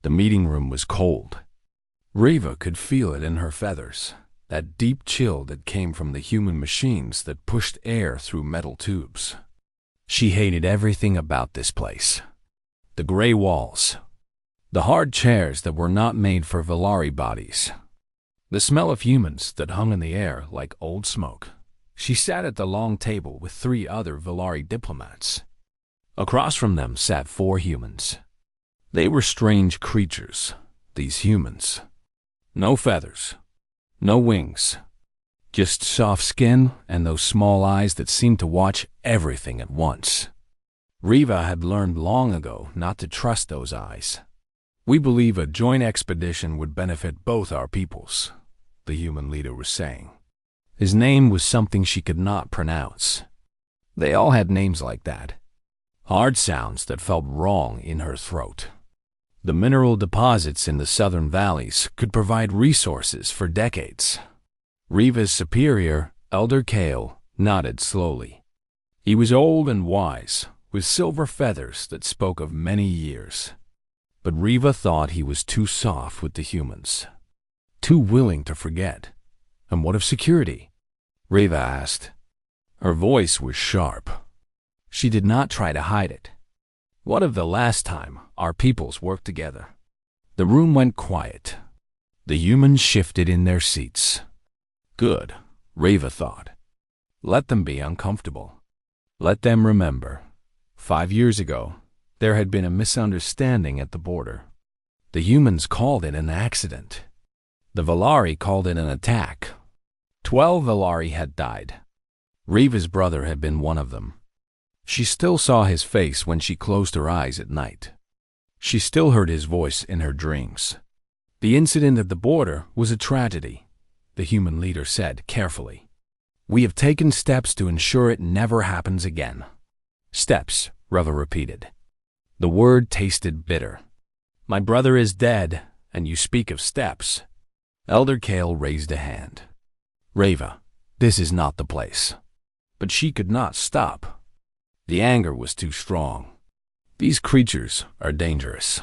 The meeting room was cold. Riva could feel it in her feathers, that deep chill that came from the human machines that pushed air through metal tubes. She hated everything about this place. The gray walls, the hard chairs that were not made for Valari bodies, the smell of humans that hung in the air like old smoke. She sat at the long table with 3 other Valari diplomats. Across from them sat 4 humans. They were strange creatures, these humans. No feathers, no wings, just soft skin and those small eyes that seemed to watch everything at once. Riva had learned long ago not to trust those eyes. "We believe a joint expedition would benefit both our peoples," the human leader was saying. His name was something she could not pronounce. They all had names like that. Hard sounds that felt wrong in her throat. The mineral deposits in the southern valleys could provide resources for decades. Riva's superior, Elder Kale, nodded slowly. He was old and wise, with silver feathers that spoke of many years. But Riva thought he was too soft with the humans, too willing to forget. "And what of security?" Riva asked. Her voice was sharp. She did not try to hide it. "What of the last time our peoples worked together?" The room went quiet. The humans shifted in their seats. Good, Riva thought. Let them be uncomfortable. Let them remember. 5 years ago, there had been a misunderstanding at the border. The humans called it an accident. The Valari called it an attack. 12 Valari had died. Riva's brother had been one of them. She still saw his face when she closed her eyes at night. She still heard his voice in her dreams. "The incident at the border was a tragedy," the human leader said carefully. "We have taken steps to ensure it never happens again." "Steps," Riva repeated. The word tasted bitter. "My brother is dead, and you speak of steps." Elder Kale raised a hand. "Riva, this is not the place." But she could not stop. The anger was too strong. These creatures are dangerous.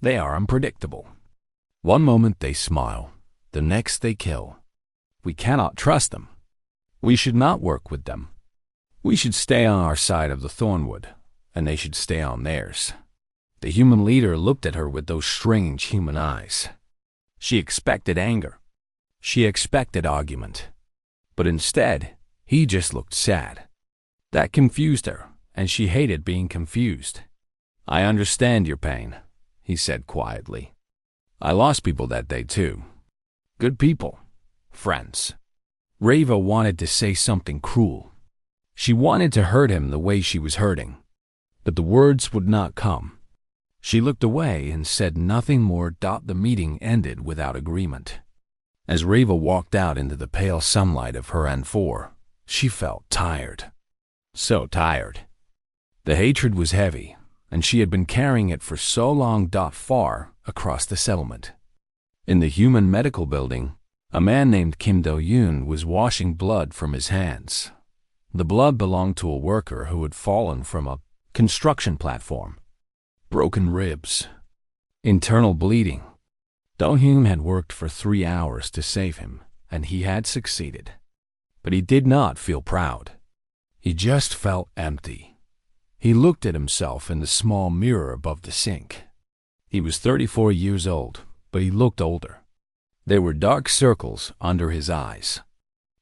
They are unpredictable. One moment they smile, the next they kill. We cannot trust them. We should not work with them. We should stay on our side of the thornwood, and they should stay on theirs. The human leader looked at her with those strange human eyes. She expected anger. She expected argument. But instead, he just looked sad. That confused her, and she hated being confused. "I understand your pain," he said quietly. "I lost people that day too. Good people. Friends." Riva wanted to say something cruel. She wanted to hurt him the way she was hurting. But the words would not come. She looked away and said nothing more. The meeting ended without agreement. As Riva walked out into the pale sunlight of her N4, she felt tired. So tired. The hatred was heavy, and she had been carrying it for so long. Far across the settlement, in the human medical building, a man named Kim Do-yoon was washing blood from his hands. The blood belonged to a worker who had fallen from a construction platform. Broken ribs. Internal bleeding. Do-yoon had worked for 3 hours to save him, and he had succeeded. But he did not feel proud. He just felt empty. He looked at himself in the small mirror above the sink. He was 34 years old, but he looked older. There were dark circles under his eyes,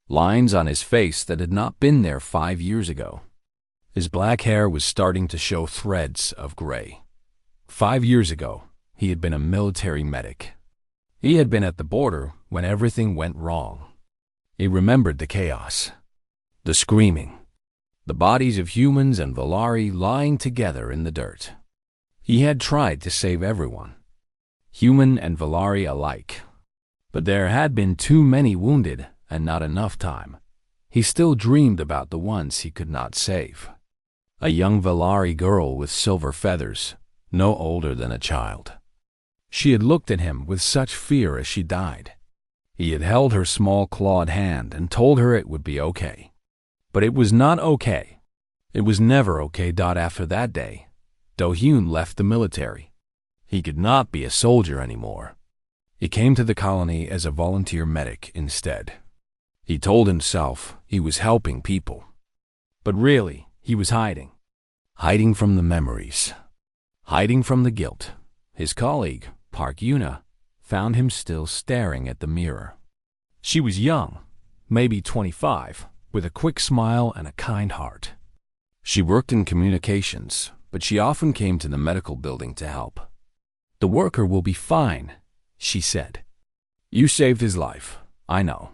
lines on his face that had not been there 5 years ago. His black hair was starting to show threads of gray. 5 years ago, he had been a military medic. He had been at the border when everything went wrong. He remembered the chaos, the screaming, the bodies of humans and Valari lying together in the dirt. He had tried to save everyone, human and Valari alike. But there had been too many wounded and not enough time. He still dreamed about the ones he could not save. A young Valari girl with silver feathers, no older than a child. She had looked at him with such fear as she died. He had held her small clawed hand and told her it would be okay. But it was not okay. It was never okay. After that day, Do-hyun left the military. He could not be a soldier anymore. He came to the colony as a volunteer medic instead. He told himself he was helping people. But really, he was hiding. Hiding from the memories. Hiding from the guilt. His colleague, Park Yuna, found him still staring at the mirror. She was young, maybe 25, with a quick smile and a kind heart. She worked in communications, but she often came to the medical building to help. "The worker will be fine," she said. "You saved his life, I know.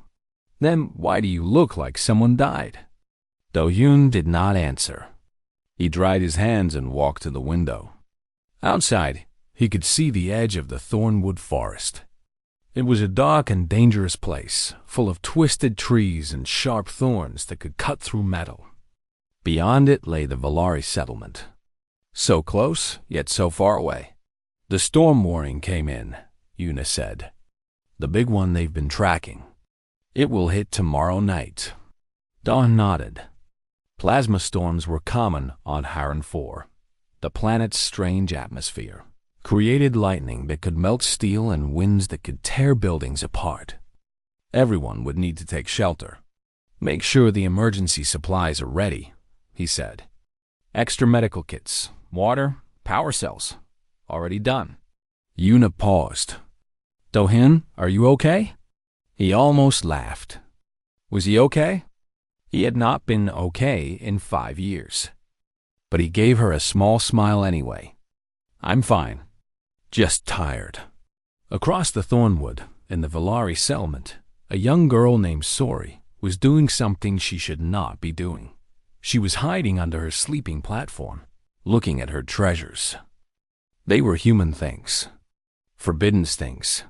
Then why do you look like someone died?" Do-hyun did not answer. He dried his hands and walked to the window. Outside, he could see the edge of the thornwood forest. It was a dark and dangerous place, full of twisted trees and sharp thorns that could cut through metal. Beyond it lay the Valari settlement. So close, yet so far away. "The storm warning came in," Yuna said. "The big one they've been tracking. It will hit tomorrow night." Dawn nodded. Plasma storms were common on Haran 4, the planet's strange atmosphere. Created lightning that could melt steel and winds that could tear buildings apart. Everyone would need to take shelter. "Make sure the emergency supplies are ready," he said. "Extra medical kits, water, power cells. Already done." Yuna paused. "Do-hyun, are you okay?" He almost laughed. Was he okay? He had not been okay in 5 years. But he gave her a small smile anyway. "I'm fine. Just tired." Across the thornwood, in the Valari settlement, a young girl named Sori was doing something she should not be doing. She was hiding under her sleeping platform, looking at her treasures. They were human things. Forbidden things.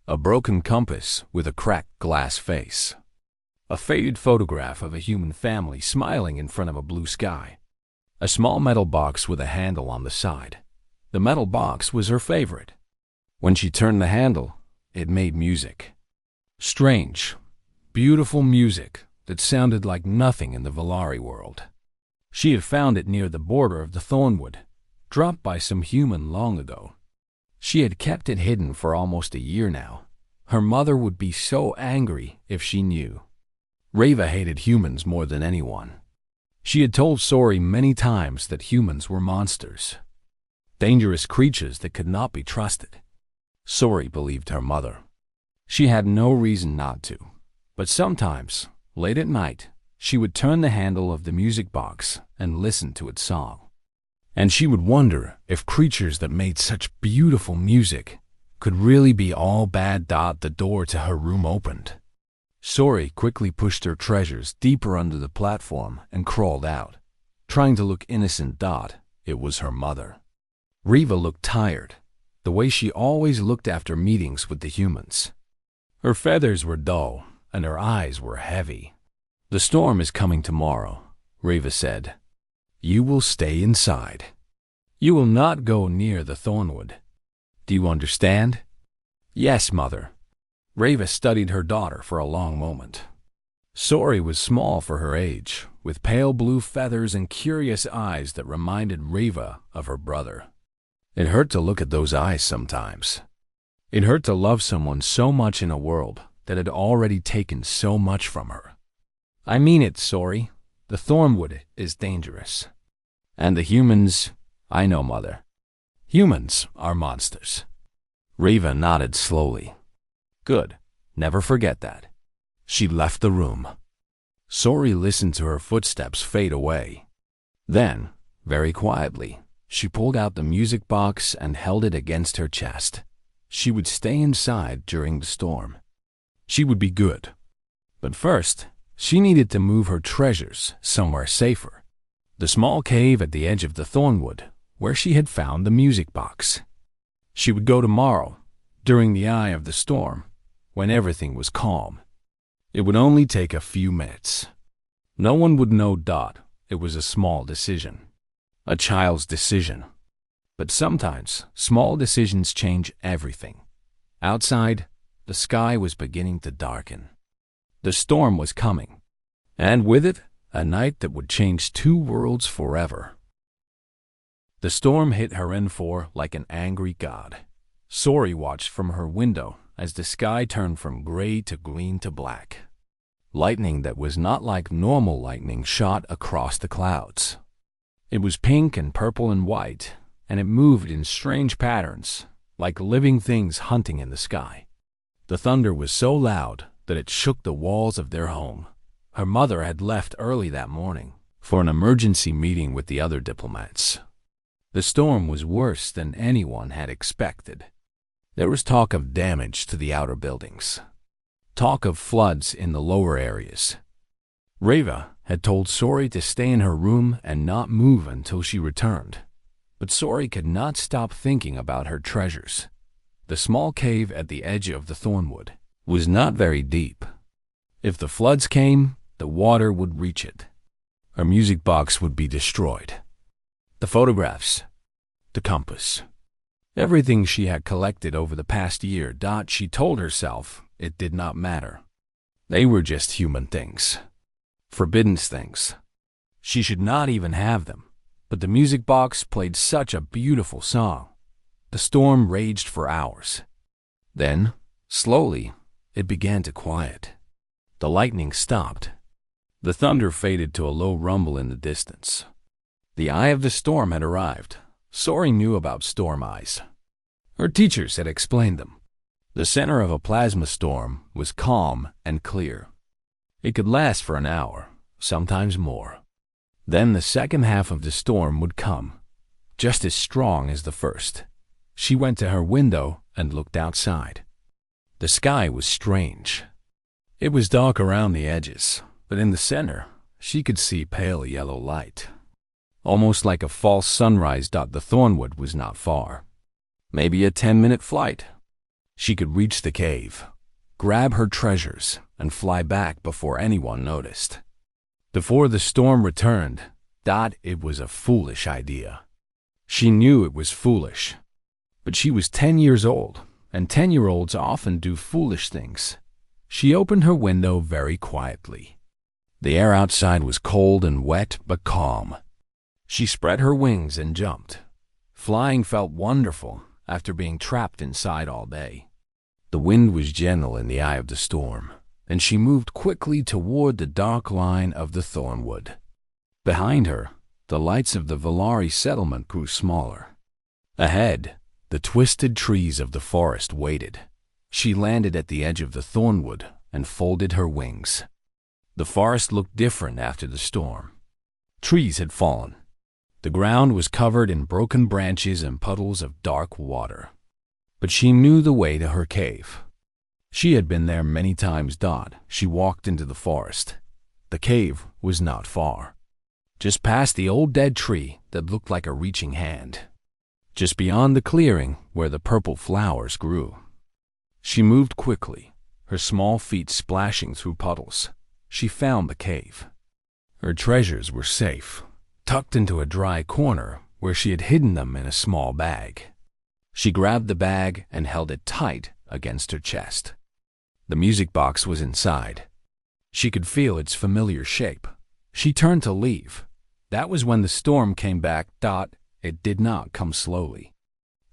A broken compass with a cracked glass face. A faded photograph of a human family smiling in front of a blue sky. A small metal box with a handle on the side. The metal box was her favorite. When she turned the handle, it made music. Strange, beautiful music that sounded like nothing in the Valari world. She had found it near the border of the thornwood, dropped by some human long ago. She had kept it hidden for almost a year now. Her mother would be so angry if she knew. Reva hated humans more than anyone. She had told Sori many times that humans were monsters. Dangerous creatures that could not be trusted. Sori believed her mother. She had no reason not to, but sometimes, late at night, she would turn the handle of the music box and listen to its song. And she would wonder if creatures that made such beautiful music could really be all bad. The door to her room opened. Sori quickly pushed her treasures deeper under the platform and crawled out, trying to look innocent. It was her mother. Reva looked tired, the way she always looked after meetings with the humans. Her feathers were dull, and her eyes were heavy. "The storm is coming tomorrow," Reva said. "You will stay inside. You will not go near the thornwood. Do you understand?" "Yes, mother." Reva studied her daughter for a long moment. Sori was small for her age, with pale blue feathers and curious eyes that reminded Reva of her brother. It hurt to look at those eyes sometimes. It hurt to love someone so much in a world that had already taken so much from her. "I mean it, Sori. The thornwood is dangerous. And the humans, I know, mother. Humans are monsters." Reva nodded slowly. "Good. Never forget that." She left the room. Sori listened to her footsteps fade away. Then, very quietly, she pulled out the music box and held it against her chest. She would stay inside during the storm. She would be good. But first, she needed to move her treasures somewhere safer. The small cave at the edge of the thornwood, where she had found the music box. She would go tomorrow, during the eye of the storm, when everything was calm. It would only take a few minutes. No one would know. It was a small decision. A child's decision. But sometimes, small decisions change everything. Outside, the sky was beginning to darken. The storm was coming, and with it, a night that would change 2 worlds forever. The storm hit her in for like an angry god. Sori watched from her window as the sky turned from gray to green to black. Lightning that was not like normal lightning shot across the clouds. It was pink and purple and white, and it moved in strange patterns, like living things hunting in the sky. The thunder was so loud that it shook the walls of their home. Her mother had left early that morning for an emergency meeting with the other diplomats. The storm was worse than anyone had expected. There was talk of damage to the outer buildings, talk of floods in the lower areas. Reva had told Sori to stay in her room and not move until she returned. But Sori could not stop thinking about her treasures. The small cave at the edge of the thornwood was not very deep. If the floods came, the water would reach it. Her music box would be destroyed. The photographs, the compass, everything she had collected over the past year. She told herself it did not matter. They were just human things, forbidden things. She should not even have them. But the music box played such a beautiful song. The storm raged for hours. Then, slowly, it began to quiet. The lightning stopped. The thunder faded to a low rumble in the distance. The eye of the storm had arrived. Sori knew about storm eyes. Her teachers had explained them. The center of a plasma storm was calm and clear. It could last for an hour, sometimes more. Then the second half of the storm would come, just as strong as the first. She went to her window and looked outside. The sky was strange. It was dark around the edges, but in the center, she could see pale yellow light. Almost like a false sunrise. The thornwood was not far. Maybe a 10-minute flight. She could reach the cave, grab her treasures, and fly back before anyone noticed. Before the storm returned, it was a foolish idea. She knew it was foolish. But she was 10 years old, and 10-year-olds often do foolish things. She opened her window very quietly. The air outside was cold and wet, but calm. She spread her wings and jumped. Flying felt wonderful after being trapped inside all day. The wind was gentle in the eye of the storm, and she moved quickly toward the dark line of the thornwood. Behind her, the lights of the Valari settlement grew smaller. Ahead, the twisted trees of the forest waited. She landed at the edge of the thornwood and folded her wings. The forest looked different after the storm. Trees had fallen. The ground was covered in broken branches and puddles of dark water. But she knew the way to her cave. She had been there many times. She walked into the forest. The cave was not far. Just past the old dead tree that looked like a reaching hand. Just beyond the clearing where the purple flowers grew. She moved quickly, her small feet splashing through puddles. She found the cave. Her treasures were safe, tucked into a dry corner where she had hidden them in a small bag. She grabbed the bag and held it tight against her chest. The music box was inside. She could feel its familiar shape. She turned to leave. That was when the storm came back. It did not come slowly.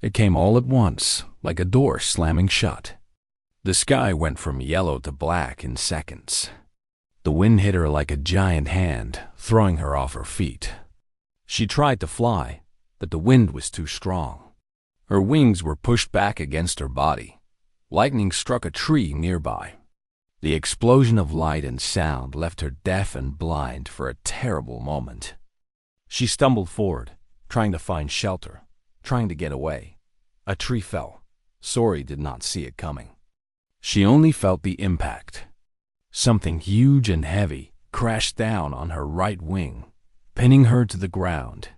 It came all at once, like a door slamming shut. The sky went from yellow to black in seconds. The wind hit her like a giant hand, throwing her off her feet. She tried to fly, but the wind was too strong. Her wings were pushed back against her body. Lightning struck a tree nearby. The explosion of light and sound left her deaf and blind for a terrible moment. She stumbled forward, trying to find shelter, trying to get away. A tree fell. Sori did not see it coming. She only felt the impact. Something huge and heavy crashed down on her right wing, pinning her to the ground.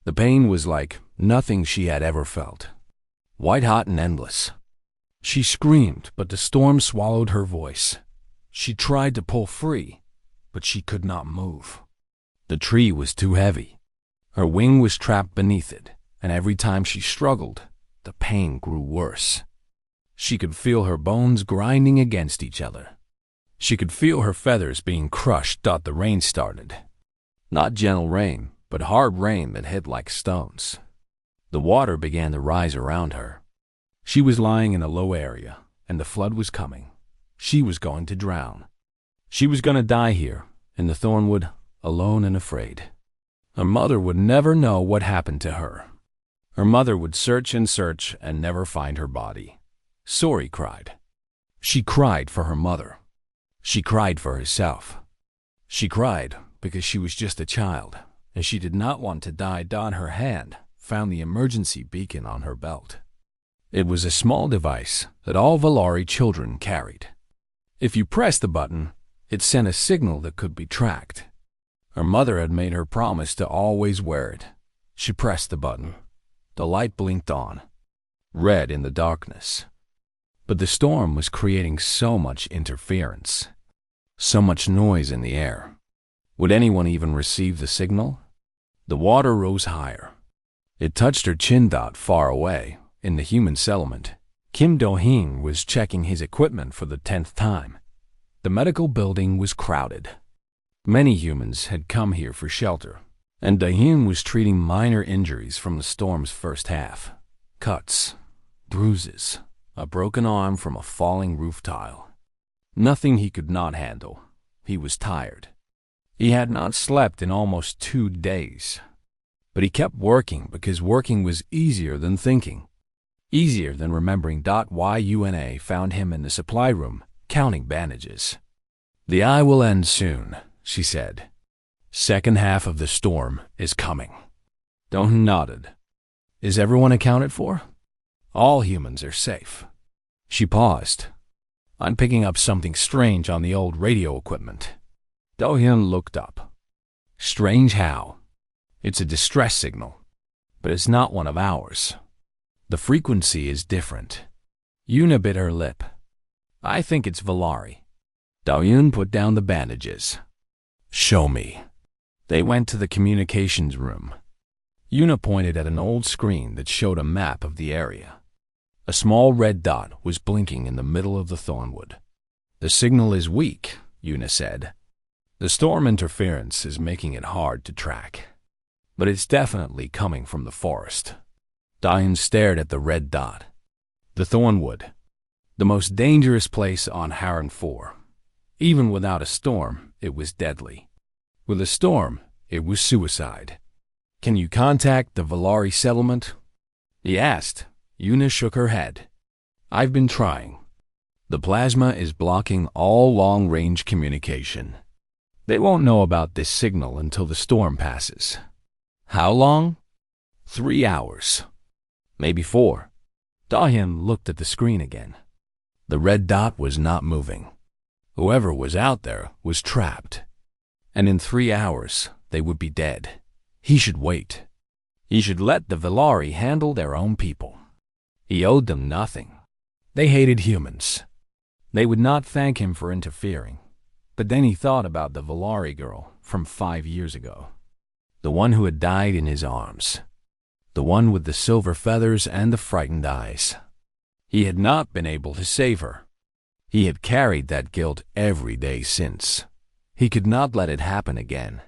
The pain was like nothing she had ever felt. White-hot and endless. She screamed, but the storm swallowed her voice. She tried to pull free, but she could not move. The tree was too heavy. Her wing was trapped beneath it, and every time she struggled, the pain grew worse. She could feel her bones grinding against each other. She could feel her feathers being crushed. The rain started. Not gentle rain, but hard rain that hit like stones. The water began to rise around her. She was lying in a low area, and the flood was coming. She was going to drown. She was going to die here, in the thornwood, alone and afraid. Her mother would never know what happened to her. Her mother would search and never find her body. Story cried. She cried for her mother. She cried for herself. She cried because she was just a child, and she did not want to die. Her hand found the emergency beacon on her belt. It was a small device that all Valari children carried. If you pressed the button, it sent a signal that could be tracked. Her mother had made her promise to always wear it. She pressed the button. The light blinked on, red in the darkness. But the storm was creating so much interference, so much noise in the air. Would anyone even receive the signal? The water rose higher. It touched her chin. Far away, in the human settlement, Kim Do-hyun was checking his equipment for the 10th time. The medical building was crowded. Many humans had come here for shelter, and Do-hyun was treating minor injuries from the storm's first half. Cuts, bruises, a broken arm from a falling roof tile. Nothing he could not handle. He was tired. He had not slept in almost 2 days. But he kept working because working was easier than thinking. Easier than remembering. Yuna found him in the supply room, counting bandages. "The eye will end soon," she said. "Second half of the storm is coming." Do-hyun nodded. "Is everyone accounted for?" "All humans are safe." She paused. "I'm picking up something strange on the old radio equipment." Do-hyun looked up. "Strange how?" "It's a distress signal, but it's not one of ours. The frequency is different." Yuna bit her lip. "I think it's Valari." Do-hyun put down the bandages. "Show me." They went to the communications room. Yuna pointed at an old screen that showed a map of the area. A small red dot was blinking in the middle of the thornwood. "The signal is weak," Yuna said. "The storm interference is making it hard to track. But it's definitely coming from the forest." Do-hyun stared at the red dot. The thornwood, the most dangerous place on Harran 4. Even without a storm, it was deadly. With a storm, it was suicide. "Can you contact the Valari settlement?" he asked. Yuna shook her head. "I've been trying. The plasma is blocking all long-range communication. They won't know about this signal until the storm passes." "How long?" 3 hours. Maybe 4. Do-hyun looked at the screen again. The red dot was not moving. Whoever was out there was trapped. And in 3 hours, they would be dead. He should wait. He should let the Valari handle their own people. He owed them nothing. They hated humans. They would not thank him for interfering. But then he thought about the Valari girl from 5 years ago. The one who had died in his arms. The one with the silver feathers and the frightened eyes. He had not been able to save her. He had carried that guilt every day since. He could not let it happen again.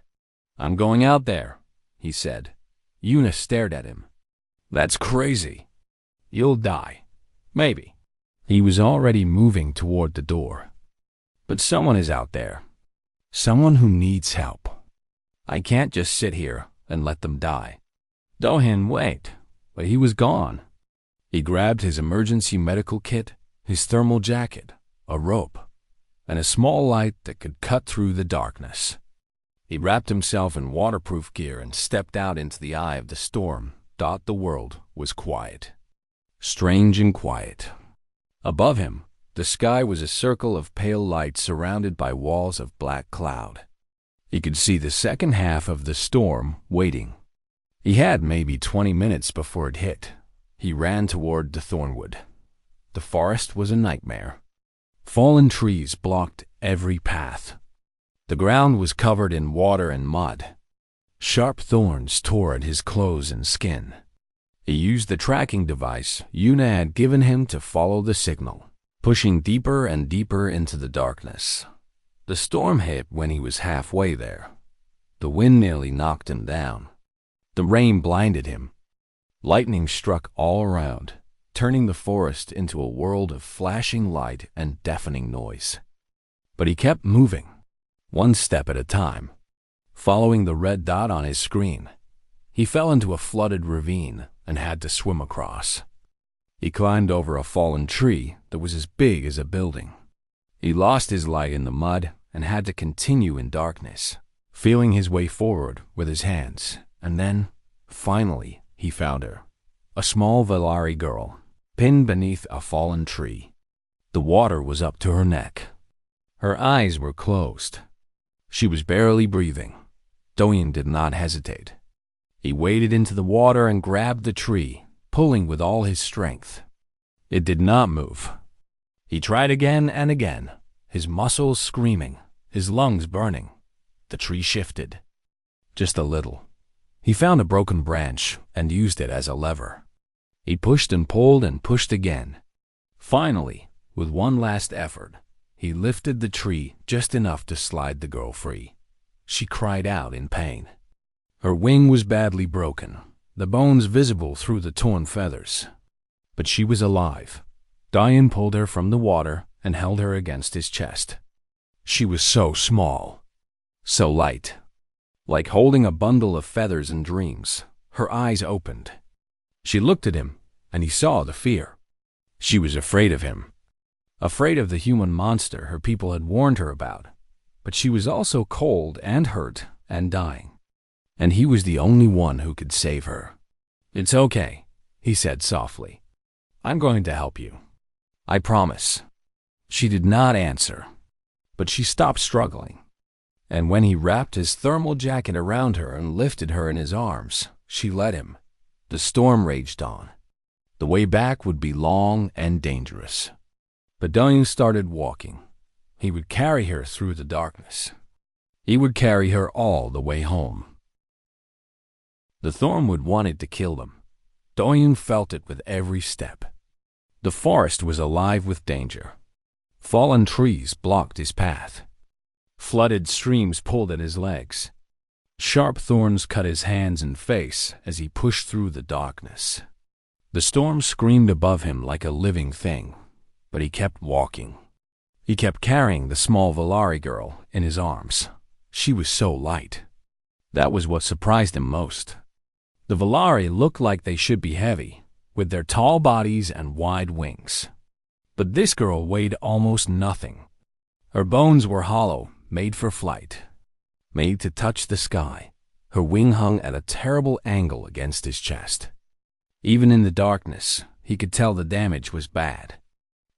"I'm going out there," he said. Yuna stared at him. "That's crazy. You'll die. Maybe." He was already moving toward the door. "But someone is out there. Someone who needs help. I can't just sit here and let them die." Do-hyun wait, but he was gone. He grabbed his emergency medical kit, his thermal jacket, a rope, and a small light that could cut through the darkness. He wrapped himself in waterproof gear and stepped out into the eye of the storm. The world was quiet. Strange and quiet. Above him, the sky was a circle of pale light surrounded by walls of black cloud. He could see the second half of the storm waiting. He had maybe 20 minutes before it hit. He ran toward the thornwood. The forest was a nightmare. Fallen trees blocked every path. The ground was covered in water and mud. Sharp thorns tore at his clothes and skin. He used the tracking device Yuna had given him to follow the signal, pushing deeper and deeper into the darkness. The storm hit when he was halfway there. The wind nearly knocked him down. The rain blinded him. Lightning struck all around, turning the forest into a world of flashing light and deafening noise. But he kept moving, one step at a time. Following the red dot on his screen, he fell into a flooded ravine and had to swim across. He climbed over a fallen tree that was as big as a building. He lost his light in the mud and had to continue in darkness, feeling his way forward with his hands. And then, finally, he found her, a small Valari girl, pinned beneath a fallen tree. The water was up to her neck. Her eyes were closed. She was barely breathing. Do-yoon did not hesitate. He waded into the water and grabbed the tree, pulling with all his strength. It did not move. He tried again and again, his muscles screaming, his lungs burning. The tree shifted. Just a little. He found a broken branch and used it as a lever. He pushed and pushed again. Finally, with one last effort, he lifted the tree just enough to slide the girl free. She cried out in pain. Her wing was badly broken, the bones visible through the torn feathers. But she was alive. Do-yoon pulled her from the water and held her against his chest. She was so small, so light. Like holding a bundle of feathers and dreams, her eyes opened. She looked at him, and he saw the fear. She was afraid of him, afraid of the human monster her people had warned her about. But she was also cold and hurt and dying. And he was the only one who could save her. "It's okay," he said softly. "I'm going to help you. I promise." She did not answer, but she stopped struggling. And when he wrapped his thermal jacket around her and lifted her in his arms, she let him. The storm raged on. The way back would be long and dangerous. But Do-yoon started walking. He would carry her through the darkness. He would carry her all the way home. The Thornwood wanted to kill them. Do-yoon felt it with every step. The forest was alive with danger. Fallen trees blocked his path. Flooded streams pulled at his legs. Sharp thorns cut his hands and face as he pushed through the darkness. The storm screamed above him like a living thing, but he kept walking. He kept carrying the small Valari girl in his arms. She was so light. That was what surprised him most. The Valari looked like they should be heavy, with their tall bodies and wide wings. But this girl weighed almost nothing. Her bones were hollow, made for flight, made to touch the sky. Her wing hung at a terrible angle against his chest. Even in the darkness, he could tell the damage was bad.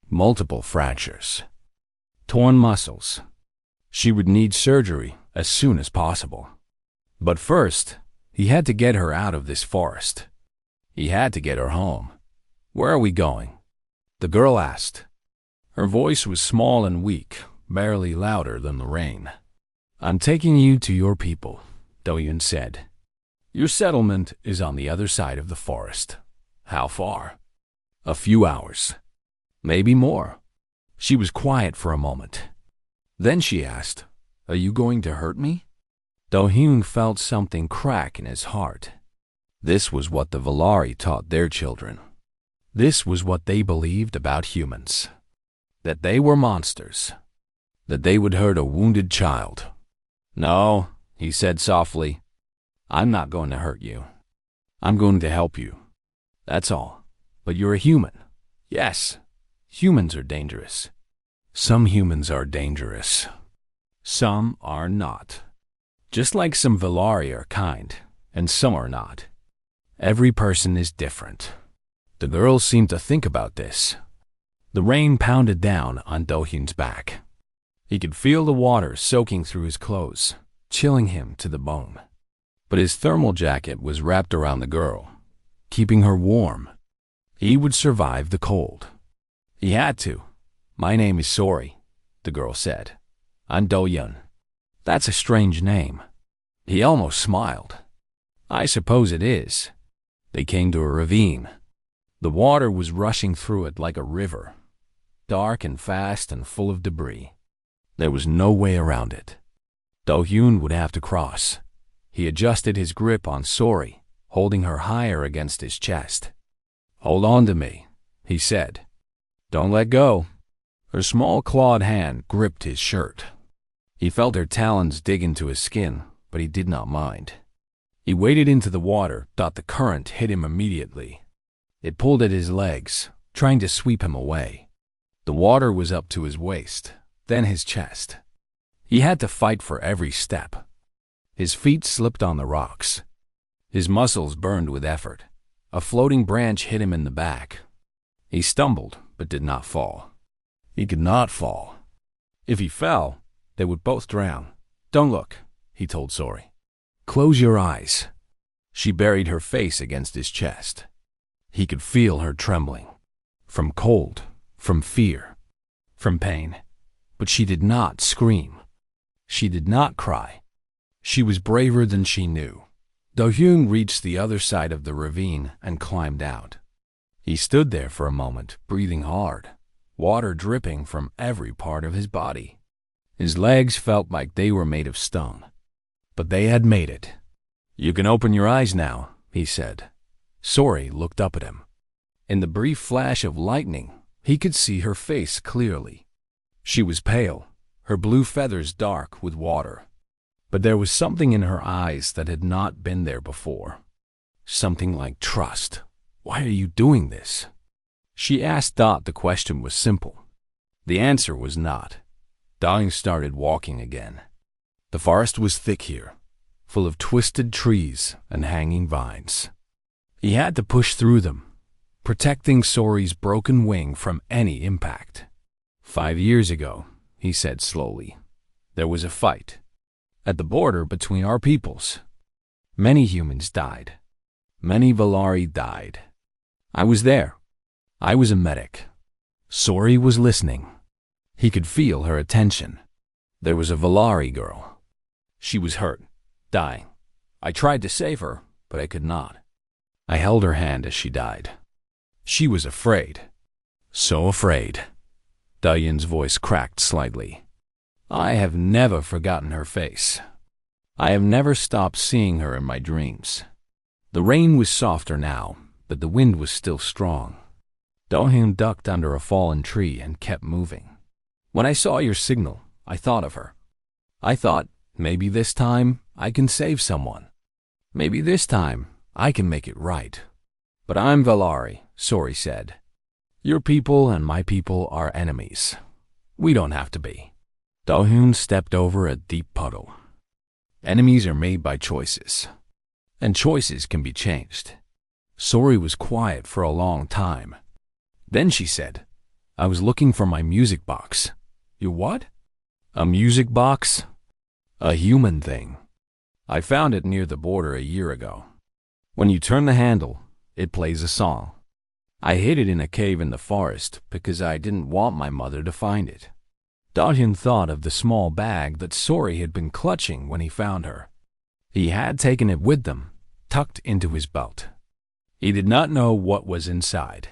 Multiple fractures. Torn muscles. She would need surgery as soon as possible. But first, he had to get her out of this forest. He had to get her home. "Where are we going?" the girl asked. Her voice was small and weak, barely louder than the rain. "I'm taking you to your people," Do-yoon said. "Your settlement is on the other side of the forest." "How far?" "A few hours. Maybe more." She was quiet for a moment. Then she asked, "Are you going to hurt me?" Do-hyun felt something crack in his heart. This was what the Valari taught their children. This was what they believed about humans. That they were monsters. That they would hurt a wounded child. "No," he said softly. "I'm not going to hurt you. I'm going to help you. That's all. But you're a human." "Yes, humans are dangerous. Some humans are dangerous. Some are not. Just like some Valari are kind, and some are not. Every person is different." The girl seemed to think about this. The rain pounded down on Do-hyun's back. He could feel the water soaking through his clothes, chilling him to the bone. But his thermal jacket was wrapped around the girl, keeping her warm. He would survive the cold. He had to. "My name is Sori," the girl said. "I'm Do-yoon." That's a strange name. He almost smiled. "I suppose it is." They came to a ravine. The water was rushing through it like a river, dark and fast and full of debris. There was no way around it. Do-hyun would have to cross. He adjusted his grip on Sori, holding her higher against his chest. "Hold on to me," he said. "Don't let go." Her small clawed hand gripped his shirt. He felt her talons dig into his skin, but he did not mind. He waded into the water, thought the current hit him immediately. It pulled at his legs, trying to sweep him away. The water was up to his waist, then his chest. He had to fight for every step. His feet slipped on the rocks. His muscles burned with effort. A floating branch hit him in the back. He stumbled, but did not fall. He could not fall. If he fell, they would both drown. "Don't look," he told Sori. "Close your eyes." She buried her face against his chest. He could feel her trembling. From cold, from fear, from pain. But she did not scream. She did not cry. She was braver than she knew. Do-hyun reached the other side of the ravine and climbed out. He stood there for a moment, breathing hard, water dripping from every part of his body. His legs felt like they were made of stone. But they had made it. "You can open your eyes now," he said. Sori looked up at him. In the brief flash of lightning, he could see her face clearly. She was pale, her blue feathers dark with water. But there was something in her eyes that had not been there before. Something like trust. "Why are you doing this?" She asked. Thought the question was simple. The answer was not. Dying started walking again. The forest was thick here, full of twisted trees and hanging vines. He had to push through them, protecting Sori's broken wing from any impact. 5 years ago, he said slowly, there was a fight. At the border between our peoples. Many humans died. Many Valari died. I was there. I was a medic. Sori was listening. He could feel her attention. There was a Valari girl. She was hurt, dying. I tried to save her, but I could not. I held her hand as she died. She was afraid. So afraid. Do-hyun's voice cracked slightly. I have never forgotten her face. I have never stopped seeing her in my dreams. The rain was softer now, but the wind was still strong. Do-hyun ducked under a fallen tree and kept moving. When I saw your signal, I thought of her. I thought, maybe this time I can save someone. Maybe this time I can make it right. But I'm Valari, Sori said. Your people and my people are enemies. We don't have to be. Do-hyun stepped over a deep puddle. Enemies are made by choices, and choices can be changed. Sori was quiet for a long time. Then she said, I was looking for my music box. Your what? A music box? A human thing. I found it near the border a year ago. When you turn the handle, it plays a song. I hid it in a cave in the forest because I didn't want my mother to find it. Do-hyun thought of the small bag that Sori had been clutching when he found her. He had taken it with them, tucked into his belt. He did not know what was inside.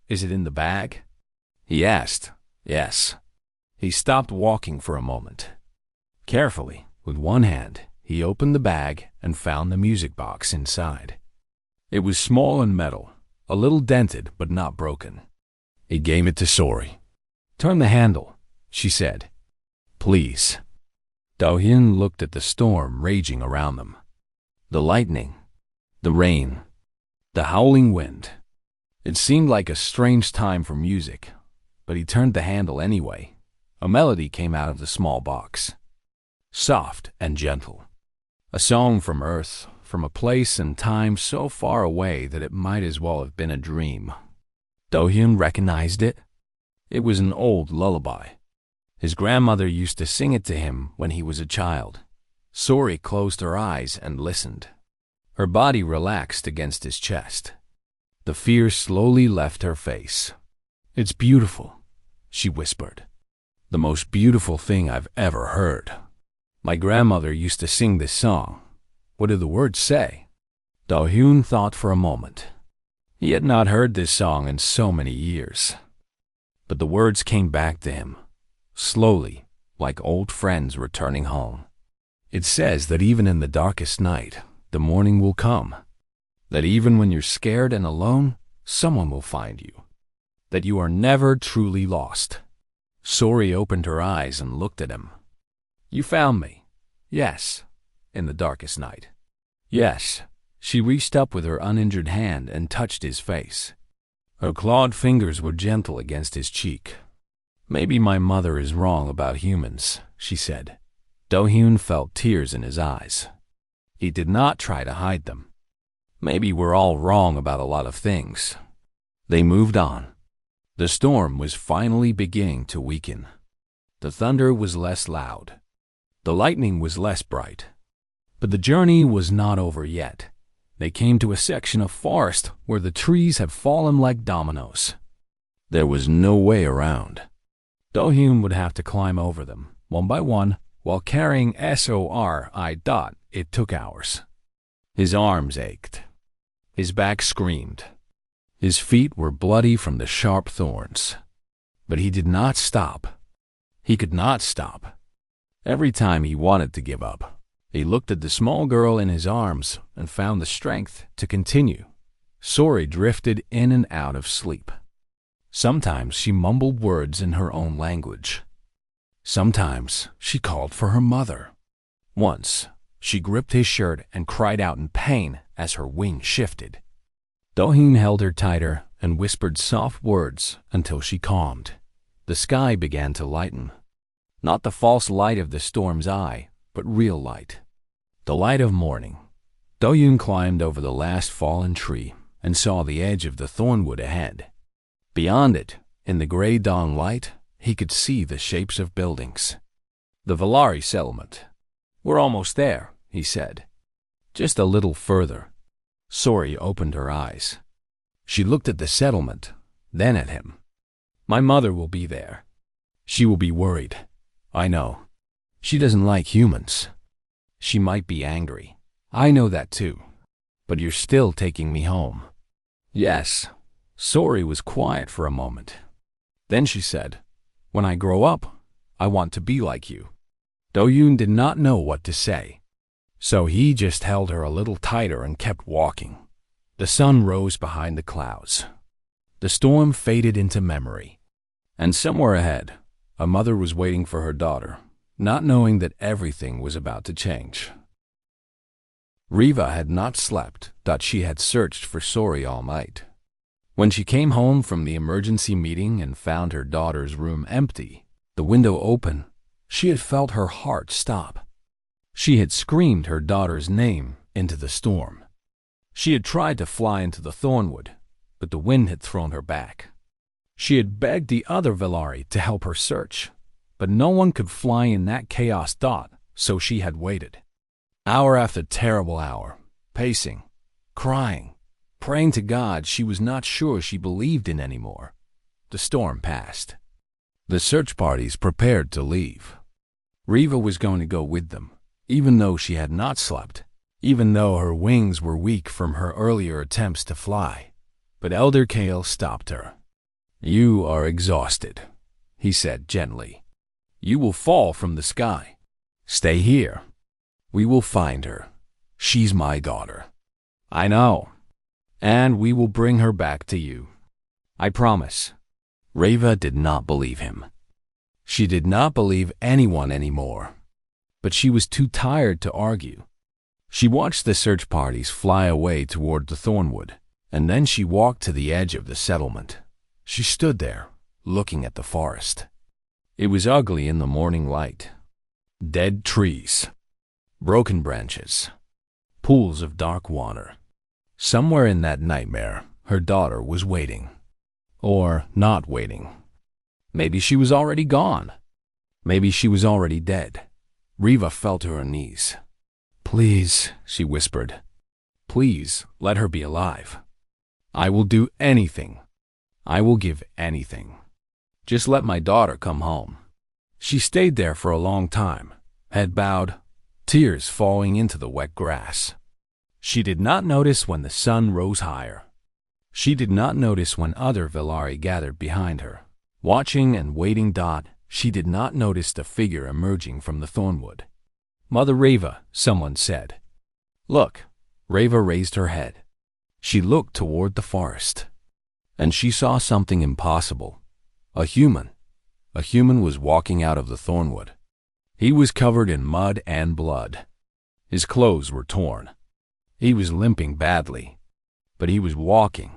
Is it in the bag? He asked. Yes. He stopped walking for a moment. Carefully, with one hand, he opened the bag and found the music box inside. It was small and metal, a little dented but not broken. He gave it to Sori. Turn the handle, she said. Please. Do-hyun looked at the storm raging around them. The lightning, the rain, the howling wind. It seemed like a strange time for music, but he turned the handle anyway. A melody came out of the small box. Soft and gentle. A song from Earth, from a place and time so far away that it might as well have been a dream. Do-hyun recognized it. It was an old lullaby. His grandmother used to sing it to him when he was a child. Sori closed her eyes and listened. Her body relaxed against his chest. The fear slowly left her face. It's beautiful, she whispered. The most beautiful thing I've ever heard. My grandmother used to sing this song. What do the words say? Do-hyun thought for a moment. He had not heard this song in so many years. But the words came back to him, slowly, like old friends returning home. It says that even in the darkest night, the morning will come. That even when you're scared and alone, someone will find you. That you are never truly lost. Sori opened her eyes and looked at him. You found me. Yes. In the darkest night. Yes. She reached up with her uninjured hand and touched his face. Her clawed fingers were gentle against his cheek. Maybe my mother is wrong about humans, she said. Do-hyun felt tears in his eyes. He did not try to hide them. Maybe we're all wrong about a lot of things. They moved on. The storm was finally beginning to weaken. The thunder was less loud. The lightning was less bright. But the journey was not over yet. They came to a section of forest where the trees had fallen like dominoes. There was no way around. Do-hyun would have to climb over them, one by one, while carrying SORI. It took hours. His arms ached. His back screamed. His feet were bloody from the sharp thorns. But he did not stop. He could not stop. Every time he wanted to give up, he looked at the small girl in his arms and found the strength to continue. Sori drifted in and out of sleep. Sometimes she mumbled words in her own language. Sometimes she called for her mother. Once, she gripped his shirt and cried out in pain as her wing shifted. Do-hyun held her tighter and whispered soft words until she calmed. The sky began to lighten. Not the false light of the storm's eye, but real light. The light of morning. Do-hyun climbed over the last fallen tree and saw the edge of the thornwood ahead. Beyond it, in the gray dawn light, he could see the shapes of buildings. The Valari settlement. We're almost there, he said. Just a little further. Sori opened her eyes. She looked at the settlement, then at him. My mother will be there. She will be worried. I know. She doesn't like humans. She might be angry. I know that too. But you're still taking me home. Yes. Sori was quiet for a moment. Then she said, when I grow up, I want to be like you. Do-hyun did not know what to say. So he just held her a little tighter and kept walking. The sun rose behind the clouds. The storm faded into memory. And somewhere ahead, a mother was waiting for her daughter, not knowing that everything was about to change. Riva had not slept, that she had searched for Sori all night. When she came home from the emergency meeting and found her daughter's room empty, the window open, she had felt her heart stop. She had screamed her daughter's name into the storm. She had tried to fly into the thornwood, but the wind had thrown her back. She had begged the other Valari to help her search, but no one could fly in that chaos. So she had waited. Hour after terrible hour, pacing, crying, praying to God she was not sure she believed in anymore. The storm passed. The search parties prepared to leave. Riva was going to go with them, even though she had not slept, even though her wings were weak from her earlier attempts to fly. But Elder Kale stopped her. You are exhausted, he said gently. You will fall from the sky. Stay here. We will find her. She's my daughter. I know. And we will bring her back to you. I promise. Riva did not believe him. She did not believe anyone anymore. But she was too tired to argue. She watched the search parties fly away toward the thornwood, and then she walked to the edge of the settlement. She stood there, looking at the forest. It was ugly in the morning light. Dead trees, broken branches, pools of dark water. Somewhere in that nightmare, her daughter was waiting. Or not waiting. Maybe she was already gone. Maybe she was already dead. Riva fell to her knees. Please, she whispered. Please, let her be alive. I will do anything. I will give anything. Just let my daughter come home. She stayed there for a long time, head bowed, tears falling into the wet grass. She did not notice when the sun rose higher. She did not notice when other Valari gathered behind her. Watching and waiting. She did not notice the figure emerging from the thornwood. Mother Reva, someone said. Look, Reva raised her head. She looked toward the forest, and she saw something impossible. A human. A human was walking out of the thornwood. He was covered in mud and blood. His clothes were torn. He was limping badly, but he was walking,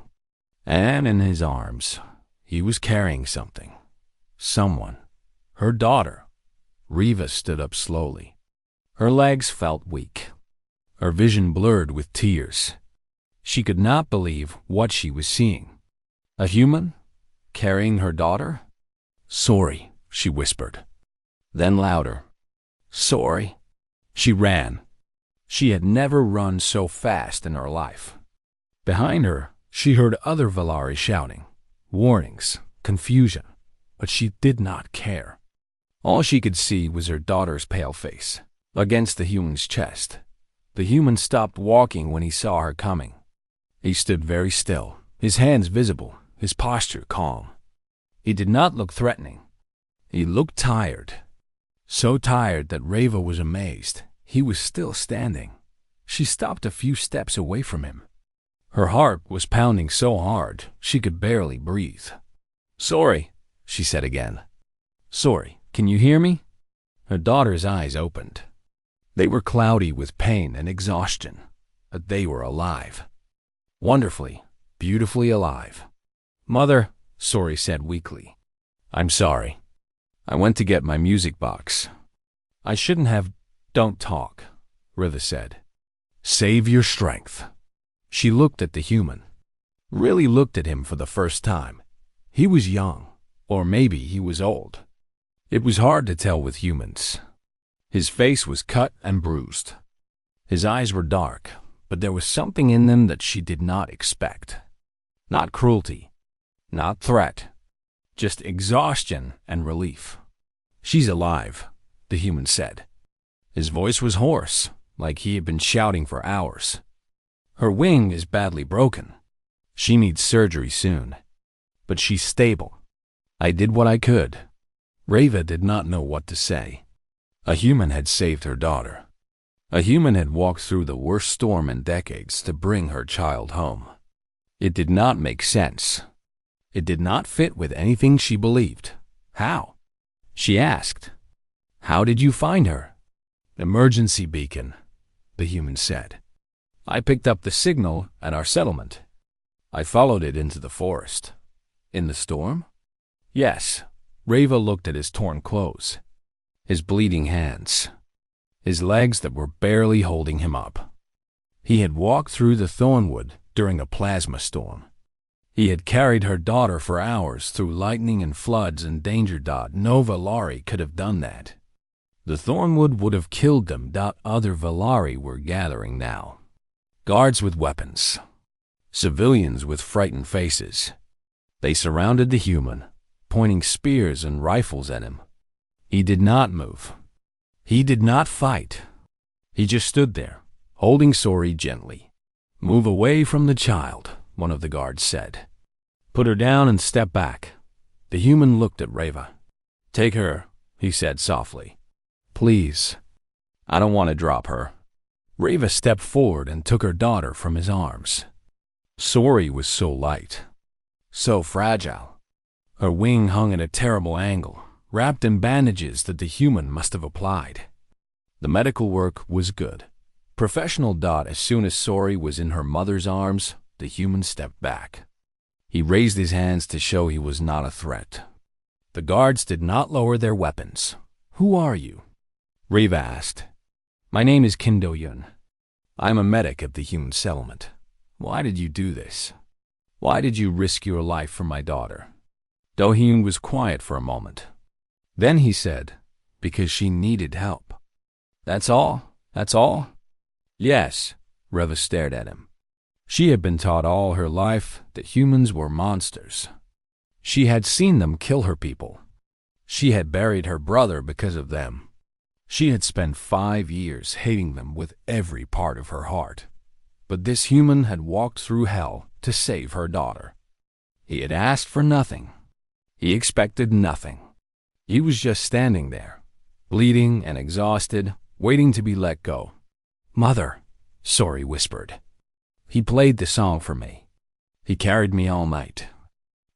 and in his arms, he was carrying something. Someone. Her daughter. Reva stood up slowly. Her legs felt weak. Her vision blurred with tears. She could not believe what she was seeing. A human? Carrying her daughter? Sorry, she whispered. Then louder. Sorry. She ran. She had never run so fast in her life. Behind her, she heard other Valari shouting. Warnings, confusion, but she did not care. All she could see was her daughter's pale face against the human's chest. The human stopped walking when he saw her coming. He stood very still, his hands visible, his posture calm. He did not look threatening. He looked tired. So tired that Reva was amazed. He was still standing. She stopped a few steps away from him. Her heart was pounding so hard she could barely breathe. Sorry, she said again. Sorry, can you hear me? Her daughter's eyes opened. They were cloudy with pain and exhaustion, but they were alive. Wonderfully, beautifully alive. Mother, Sorry said weakly. I'm sorry. I went to get my music box. I shouldn't have. Don't talk, Reva said. Save your strength. She looked at the human. Really looked at him for the first time. He was young, or maybe he was old. It was hard to tell with humans. His face was cut and bruised. His eyes were dark, but there was something in them that she did not expect. Not cruelty, not threat, just exhaustion and relief. She's alive, the human said. His voice was hoarse, like he had been shouting for hours. Her wing is badly broken. She needs surgery soon. But she's stable. I did what I could. Reva did not know what to say. A human had saved her daughter. A human had walked through the worst storm in decades to bring her child home. It did not make sense. It did not fit with anything she believed. How? She asked. How did you find her? Emergency beacon, the human said. I picked up the signal at our settlement. I followed it into the forest. In the storm? Yes. Reva looked at his torn clothes, his bleeding hands, his legs that were barely holding him up. He had walked through the thornwood during a plasma storm. He had carried her daughter for hours through lightning and floods and danger. No Valari could have done that. The thornwood would have killed them. Other Valari were gathering now. Guards with weapons. Civilians with frightened faces. They surrounded the human, pointing spears and rifles at him. He did not move. He did not fight. He just stood there, holding Sorry gently. Move away from the child, one of the guards said. Put her down and step back. The human looked at Reva. Take her, he said softly. Please. I don't want to drop her. Reva stepped forward and took her daughter from his arms. Sorry was so light, so fragile. Her wing hung at a terrible angle, wrapped in bandages that the human must have applied. The medical work was good. Professional. As soon as Sorry was in her mother's arms, the human stepped back. He raised his hands to show he was not a threat. The guards did not lower their weapons. Who are you? Reva asked. My name is Kim Do-yun. I'm a medic at the human settlement. Why did you do this? Why did you risk your life for my daughter? Do-hyun was quiet for a moment. Then he said, because she needed help. That's all? That's all? Yes, Reva stared at him. She had been taught all her life that humans were monsters. She had seen them kill her people. She had buried her brother because of them. She had spent 5 years hating them with every part of her heart. But this human had walked through hell to save her daughter. He had asked for nothing. He expected nothing. He was just standing there, bleeding and exhausted, waiting to be let go. "Mother," Story whispered. "He played the song for me. He carried me all night.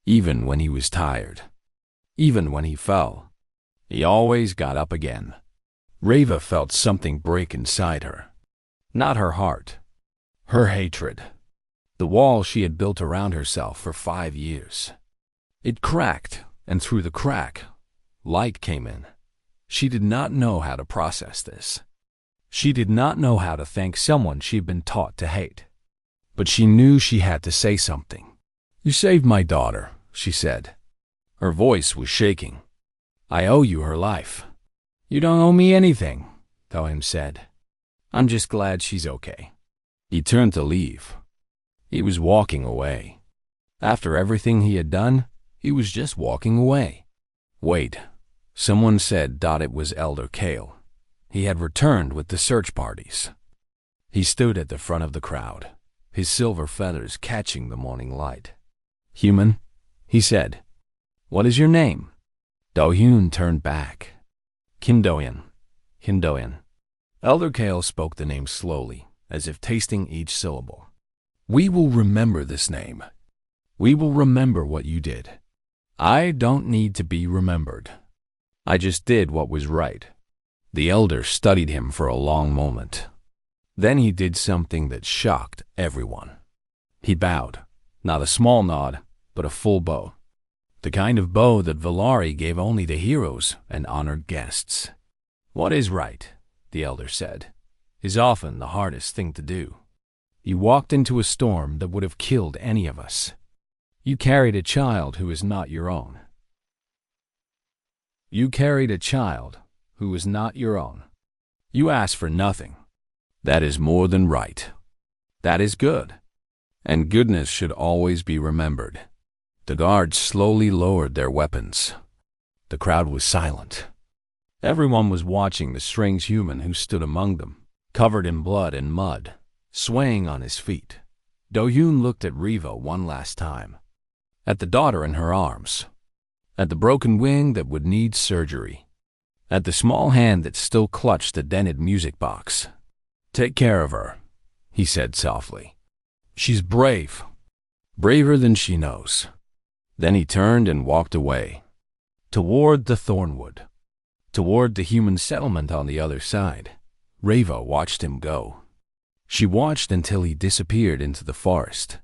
Even when he was tired. Even when he fell. He always got up again." Reva felt something break inside her. Not her heart. Her hatred. The wall she had built around herself for 5 years. It cracked, and through the crack, light came in. She did not know how to process this. She did not know how to thank someone she'd been taught to hate. But she knew she had to say something. "You saved my daughter," she said. Her voice was shaking. "I owe you her life." "You don't owe me anything," Tohim said. "I'm just glad she's okay." He turned to leave. He was walking away. After everything he had done, he was just walking away. Wait, someone said it was Elder Kale. He had returned with the search parties. He stood at the front of the crowd, his silver feathers catching the morning light. "Human," he said. "What is your name?" Do-hyun turned back. "Kim-doyen. Kim-doyen." Elder Kale spoke the name slowly, as if tasting each syllable. "We will remember this name. We will remember what you did. I don't need to be remembered. I just did what was right." The elder studied him for a long moment. Then he did something that shocked everyone. He bowed, not a small nod, but a full bow. The kind of bow that Valari gave only to heroes and honored guests. "What is right," the elder said, "is often the hardest thing to do. You walked into a storm that would have killed any of us. You carried a child who is not your own. You carried a child who is not your own. You asked for nothing. That is more than right. That is good. And goodness should always be remembered." The guards slowly lowered their weapons. The crowd was silent. Everyone was watching the strange human who stood among them, covered in blood and mud, swaying on his feet. Do-hyun looked at Reva one last time. At the daughter in her arms. At the broken wing that would need surgery. At the small hand that still clutched the dented music box. "Take care of her," he said softly. "She's brave. Braver than she knows." Then he turned and walked away. Toward the Thornwood. Toward the human settlement on the other side. Reva watched him go. She watched until he disappeared into the forest.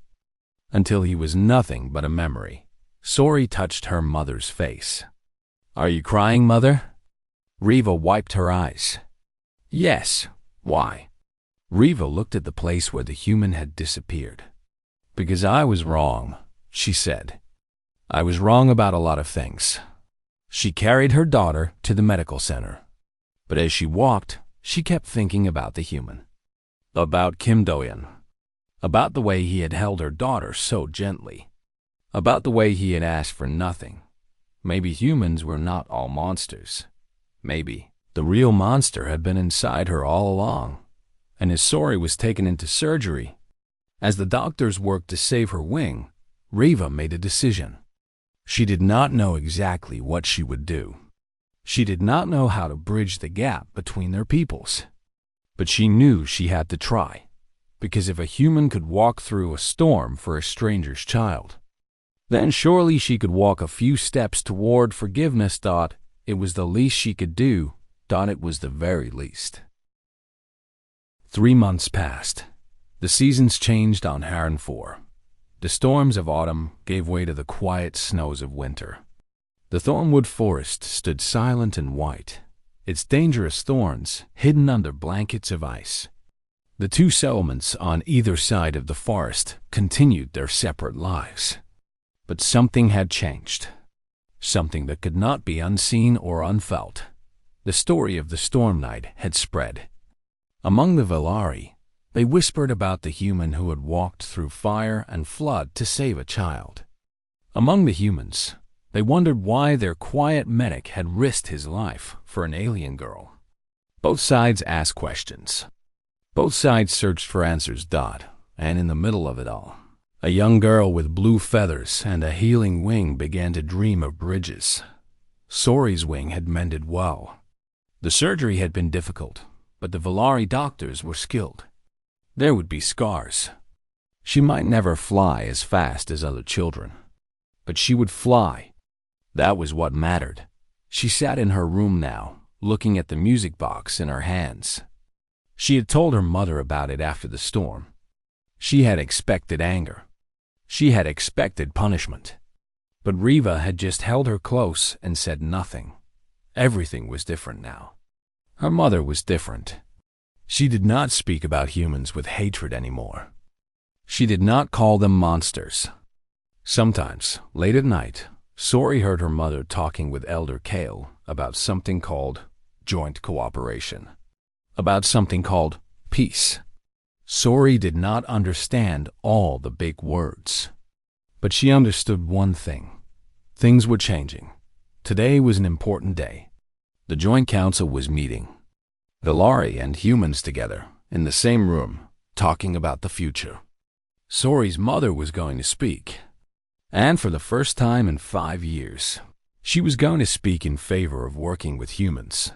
Until he was nothing but a memory. Story touched her mother's face. "Are you crying, Mother?" Reva wiped her eyes. "Yes. Why?" Reva looked at the place where the human had disappeared. "Because I was wrong," she said. "I was wrong about a lot of things." She carried her daughter to the medical center. But as she walked, she kept thinking about the human. About Kim-doyen. About the way he had held her daughter so gently. About the way he had asked for nothing. Maybe humans were not all monsters. Maybe the real monster had been inside her all along. And as Story was taken into surgery, as the doctors worked to save her wing, Reva made a decision. She did not know exactly what she would do. She did not know how to bridge the gap between their peoples. But she knew she had to try, because if a human could walk through a storm for a stranger's child, then surely she could walk a few steps toward forgiveness. It was the least she could do. It was the very least. 3 months passed. The seasons changed on Harren 4. The storms of autumn gave way to the quiet snows of winter. The Thornwood Forest stood silent and white, its dangerous thorns hidden under blankets of ice. The two settlements on either side of the forest continued their separate lives. But something had changed. Something that could not be unseen or unfelt. The story of the Storm Knight had spread. Among the Valari, they whispered about the human who had walked through fire and flood to save a child. Among the humans, they wondered why their quiet medic had risked his life for an alien girl. Both sides asked questions. Both sides searched for answers. And in the middle of it all, a young girl with blue feathers and a healing wing began to dream of bridges. Story's wing had mended well. The surgery had been difficult, but the Valari doctors were skilled. There would be scars. She might never fly as fast as other children, but she would fly. That was what mattered. She sat in her room now, looking at the music box in her hands. She had told her mother about it after the storm. She had expected anger. She had expected punishment. But Riva had just held her close and said nothing. Everything was different now. Her mother was different. She did not speak about humans with hatred anymore. She did not call them monsters. Sometimes, late at night, Sori heard her mother talking with Elder Kale about something called joint cooperation, about something called peace. Sori did not understand all the big words, but she understood one thing. Things were changing. Today was an important day. The Joint Council was meeting. Valari and humans together, in the same room, talking about the future. Sori's mother was going to speak. And for the first time in 5 years, she was going to speak in favor of working with humans.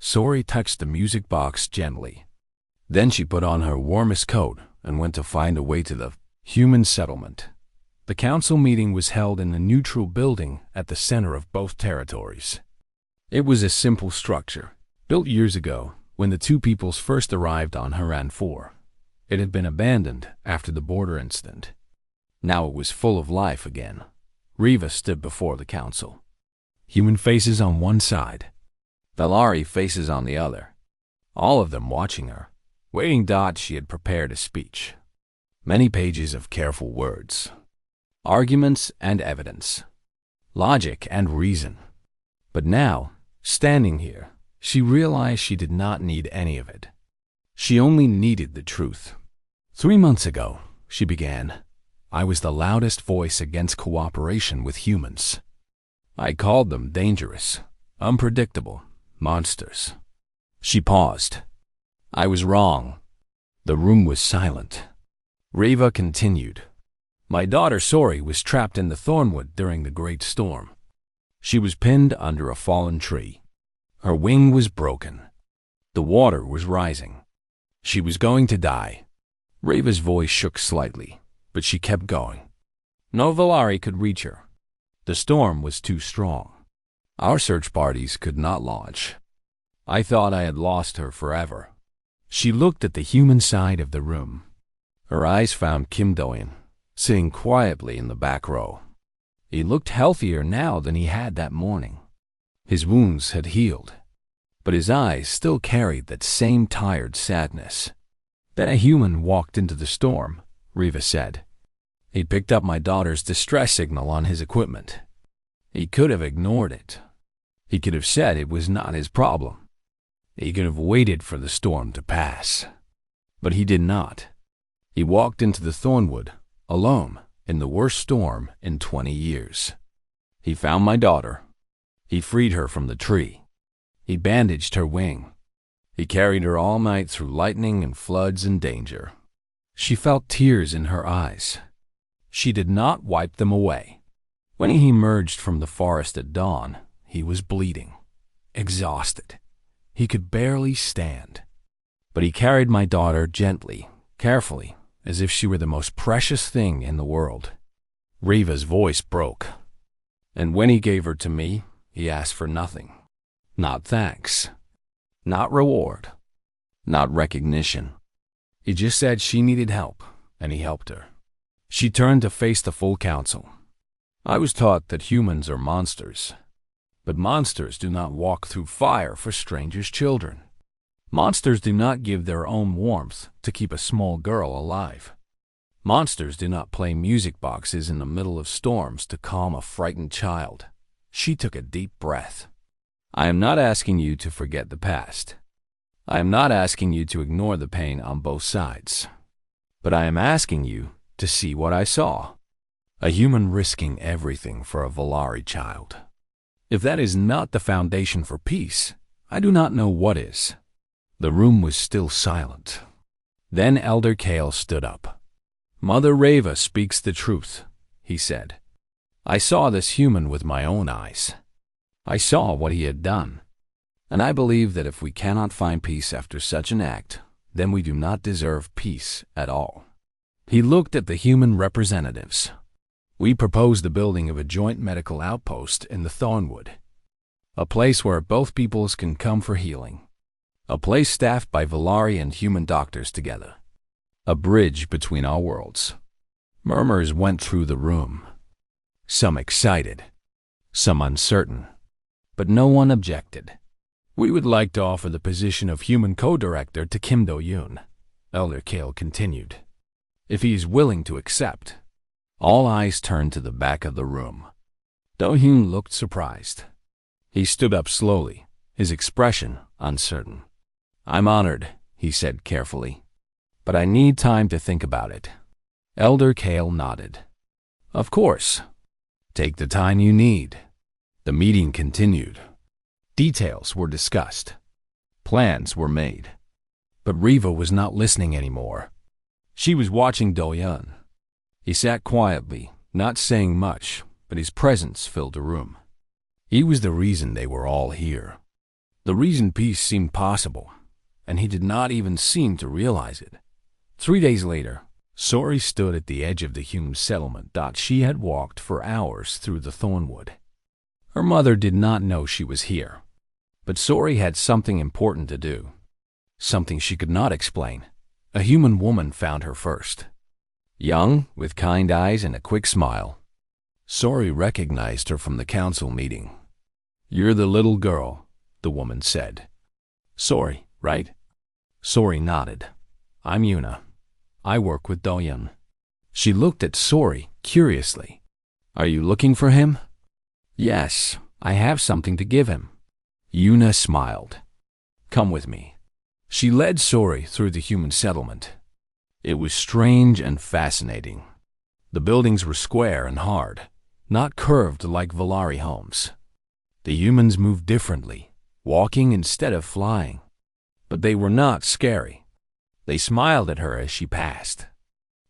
Sori touched the music box gently. Then she put on her warmest coat and went to find a way to the human settlement. The council meeting was held in a neutral building at the center of both territories. It was a simple structure, built years ago when the two peoples first arrived on Haran 4. It had been abandoned after the border incident. Now it was full of life again. Riva stood before the council. Human faces on one side, Valari faces on the other, all of them watching her, waiting. She had prepared a speech. Many pages of careful words, arguments and evidence, logic and reason. But now, standing here, she realized she did not need any of it. She only needed the truth. 3 months ago, she began, I was the loudest voice against cooperation with humans. I called them dangerous, unpredictable monsters. She paused. I was wrong. The room was silent. Riva continued. My daughter Sori was trapped in the thornwood during the great storm. She was pinned under a fallen tree. Her wing was broken. The water was rising. She was going to die. Riva's voice shook slightly, but she kept going. No Valari could reach her. The storm was too strong. Our search parties could not launch. I thought I had lost her forever. She looked at the human side of the room. Her eyes found Kim Do-in, sitting quietly in the back row. He looked healthier now than he had that morning. His wounds had healed, but his eyes still carried that same tired sadness. Then a human walked into the storm, Riva said. He'd picked up my daughter's distress signal on his equipment. He could have ignored it. He could have said it was not his problem. He could have waited for the storm to pass. But he did not. He walked into the thornwood, alone, in the worst storm in 20 years. He found my daughter. He freed her from the tree. He bandaged her wing. He carried her all night through lightning and floods and danger. She felt tears in her eyes. She did not wipe them away. When he emerged from the forest at dawn, he was bleeding, exhausted. He could barely stand. But he carried my daughter gently, carefully, as if she were the most precious thing in the world. Riva's voice broke. And when he gave her to me, he asked for nothing. Not thanks. Not reward. Not recognition. He just said she needed help, and he helped her. She turned to face the full council. I was taught that humans are monsters. But monsters do not walk through fire for strangers' children. Monsters do not give their own warmth to keep a small girl alive. Monsters do not play music boxes in the middle of storms to calm a frightened child. She took a deep breath. I am not asking you to forget the past. I am not asking you to ignore the pain on both sides. But I am asking you to see what I saw. A human risking everything for a Valari child. If that is not the foundation for peace, I do not know what is. The room was still silent. Then Elder Kale stood up. Mother Riva speaks the truth, he said. I saw this human with my own eyes. I saw what he had done. And I believe that if we cannot find peace after such an act, then we do not deserve peace at all. He looked at the human representatives. We propose the building of a joint medical outpost in the Thornwood, a place where both peoples can come for healing, a place staffed by Valari and human doctors together, a bridge between our worlds. Murmurs went through the room, some excited, some uncertain, but no one objected. We would like to offer the position of human co-director to Kim Do-yoon, Elder Kale continued, if he is willing to accept. All eyes turned to the back of the room. Do-yoon looked surprised. He stood up slowly, his expression uncertain. I'm honored, he said carefully, but I need time to think about it. Elder Kale nodded. Of course. Take the time you need. The meeting continued. Details were discussed. Plans were made. But Riva was not listening anymore. She was watching Do-yoon. He sat quietly, not saying much, but his presence filled the room. He was the reason they were all here. The reason peace seemed possible, and he did not even seem to realize it. 3 days later, Sori stood at the edge of the human settlement. She had walked for hours through the Thornwood. Her mother did not know she was here, but Sori had something important to do, something she could not explain. A human woman found her first. Young, with kind eyes and a quick smile. Sori recognized her from the council meeting. You're the little girl, the woman said. Sori, right? Sori nodded. I'm Yuna. I work with Do-yoon. She looked at Sori curiously. Are you looking for him? Yes, I have something to give him. Yuna smiled. Come with me. She led Sori through the human settlement. It was strange and fascinating. The buildings were square and hard, not curved like Valari homes. The humans moved differently, walking instead of flying. But they were not scary. They smiled at her as she passed.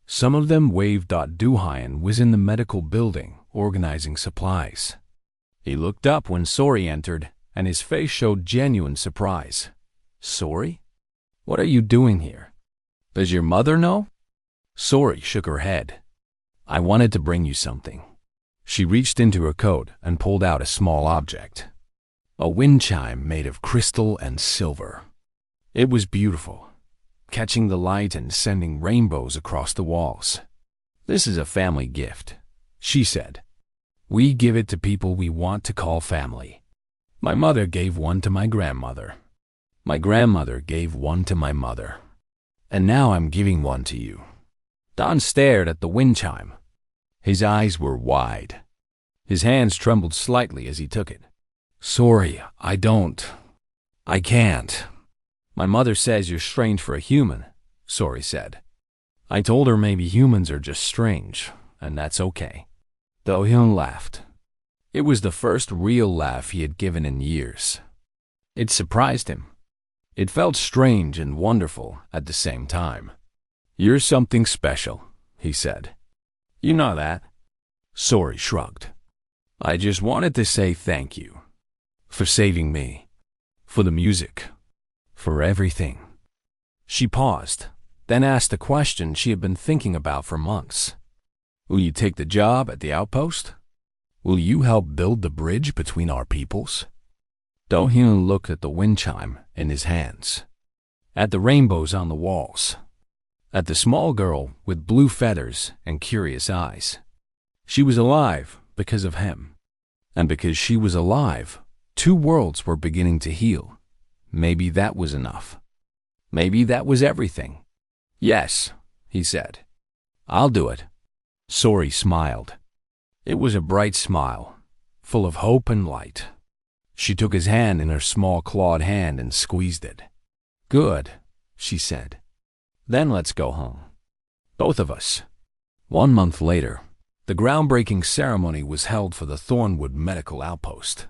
Some of them waved. Duhayan was in the medical building, organizing supplies. He looked up when Sori entered, and his face showed genuine surprise. Sori? What are you doing here? Does your mother know? Sori shook her head. I wanted to bring you something. She reached into her coat and pulled out a small object. A wind chime made of crystal and silver. It was beautiful, catching the light and sending rainbows across the walls. This is a family gift, she said. We give it to people we want to call family. My mother gave one to my grandmother. My grandmother gave one to my mother. And now I'm giving one to you. Don stared at the wind chime. His eyes were wide. His hands trembled slightly as he took it. Sorry, I can't. My mother says you're strange for a human, Sori said. I told her maybe humans are just strange, and that's okay. Do-hyun laughed. It was the first real laugh he had given in years. It surprised him. It felt strange and wonderful at the same time. You're something special, he said. You know that. Sori shrugged. I just wanted to say thank you. For saving me. For the music. For everything. She paused, then asked a question she had been thinking about for months. Will you take the job at the outpost? Will you help build the bridge between our peoples? Do-hyun looked at the wind chime in his hands, at the rainbows on the walls, at the small girl with blue feathers and curious eyes. She was alive because of him. And because she was alive, 2 worlds were beginning to heal. Maybe that was enough. Maybe that was everything. Yes, he said. I'll do it. Sori smiled. It was a bright smile, full of hope and light. She took his hand in her small clawed hand and squeezed it. Good, she said. Then let's go home. Both of us. 1 month later, the groundbreaking ceremony was held for the Thornwood Medical Outpost.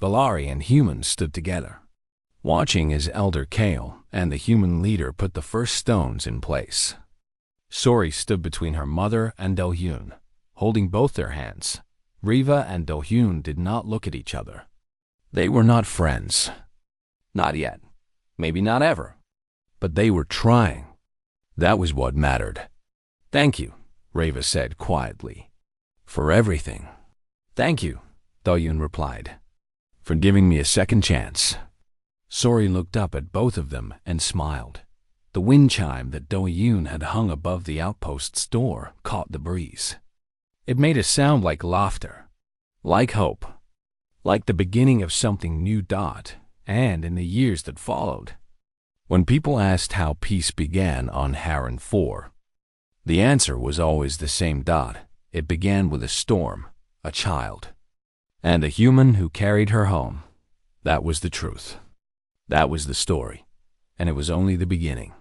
Valari and humans stood together, watching as Elder Kale and the human leader put the first stones in place. Sori stood between her mother and Do-hyun, holding both their hands. Riva and Do-hyun did not look at each other. They were not friends. Not yet. Maybe not ever. But they were trying. That was what mattered. Thank you, Reva said quietly. For everything. Thank you, Doyun replied. For giving me a second chance. Sori looked up at both of them and smiled. The wind chime that Doyun had hung above the outpost's door caught the breeze. It made a sound like laughter, like hope, like the beginning of something new. And in the years that followed, when people asked how peace began on Harran 4, the answer was always the same. It began with a storm, a child, and a human who carried her home. That was the truth. That was the story, and it was only the beginning.